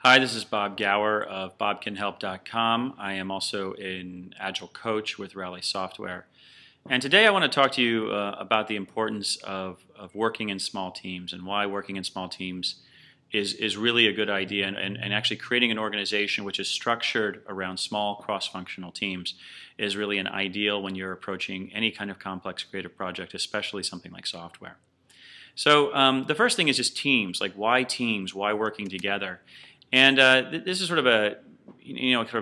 Hi, this is Bob Gower of bobcanhelp.com. I am also an Agile coach with Rally Software. And today I want to talk to you about the importance of working in small teams and why working in small teams is really a good idea and actually creating an organization which is structured around small cross-functional teams is really an ideal when you're approaching any kind of complex creative project, especially something like software. So the first thing is just teams, like why teams, why working together? And this is sort of a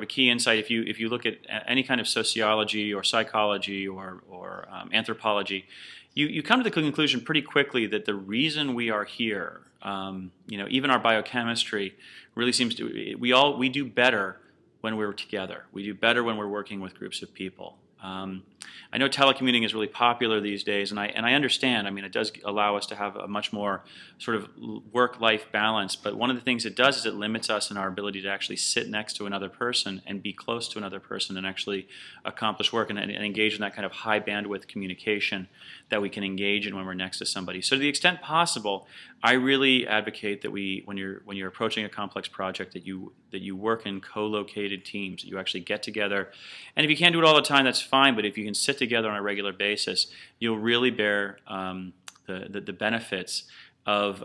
key insight. If you look at any kind of sociology or psychology or anthropology, you come to the conclusion pretty quickly that the reason we are here, even our biochemistry, really seems to we do better when we're together. We do better when we're working with groups of people. I know telecommuting is really popular these days, and I understand. I mean, it does allow us to have a much more sort of work-life balance. But one of the things it does is it limits us in our ability to actually sit next to another person and be close to another person and actually accomplish work and engage in that kind of high bandwidth communication that we can engage in when we're next to somebody. So to the extent possible, I really advocate that when you're approaching a complex project, that you work in co-located teams, that you actually get together. And if you can't do it all the time, that's fine. But if you can sit together on a regular basis, you'll really bear the benefits of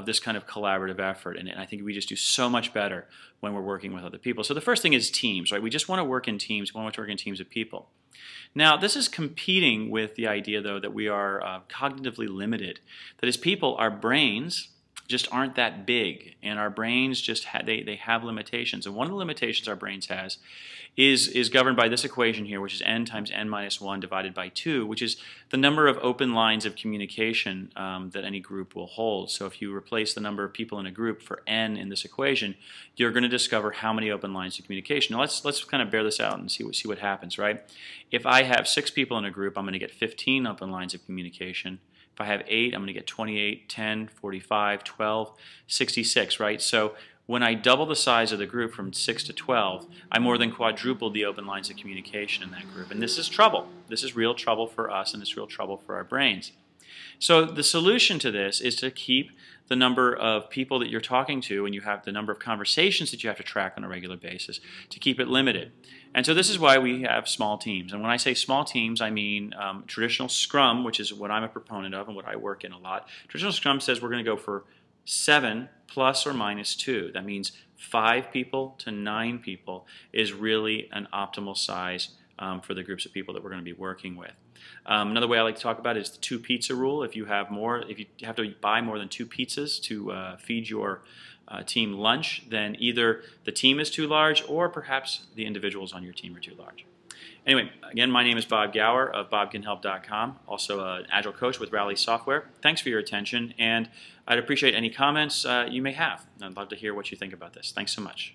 this kind of collaborative effort. And I think we just do so much better when we're working with other people. So the first thing is teams, right? We just want to work in teams. We want to work in teams of people. Now, this is competing with the idea, though, that we are cognitively limited. That as people, our brains just aren't that big, and our brains just they have limitations. And one of the limitations our brains has is governed by this equation here, which is n times n minus 1 divided by 2, which is the number of open lines of communication that any group will hold. So if you replace the number of people in a group for n in this equation, you're going to discover how many open lines of communication. Now let's kind of bear this out and see what happens, right? If I have 6 people in a group, I'm going to get 15 open lines of communication. If I have 8, I'm going to get 28, 10, 45, 12, 66, right? So when I double the size of the group from 6 to 12, I more than quadrupled the open lines of communication in that group. And this is trouble. This is real trouble for us, and it's real trouble for our brains. So the solution to this is to keep the number of people that you're talking to, and you have the number of conversations that you have to track on a regular basis, to keep it limited. And so this is why we have small teams. And when I say small teams, I mean traditional Scrum, which is what I'm a proponent of and what I work in a lot. Traditional Scrum says we're going to go for 7 plus or minus 2. That means 5 people to 9 people is really an optimal size for the groups of people that we're going to be working with. Another way I like to talk about it is the 2 pizza rule. If you have to buy more than 2 pizzas to feed your team lunch, then either the team is too large or perhaps the individuals on your team are too large. Anyway, again, my name is Bob Gower of bobcanhelp.com, also an Agile coach with Rally Software. Thanks for your attention, and I'd appreciate any comments you may have. I'd love to hear what you think about this. Thanks so much.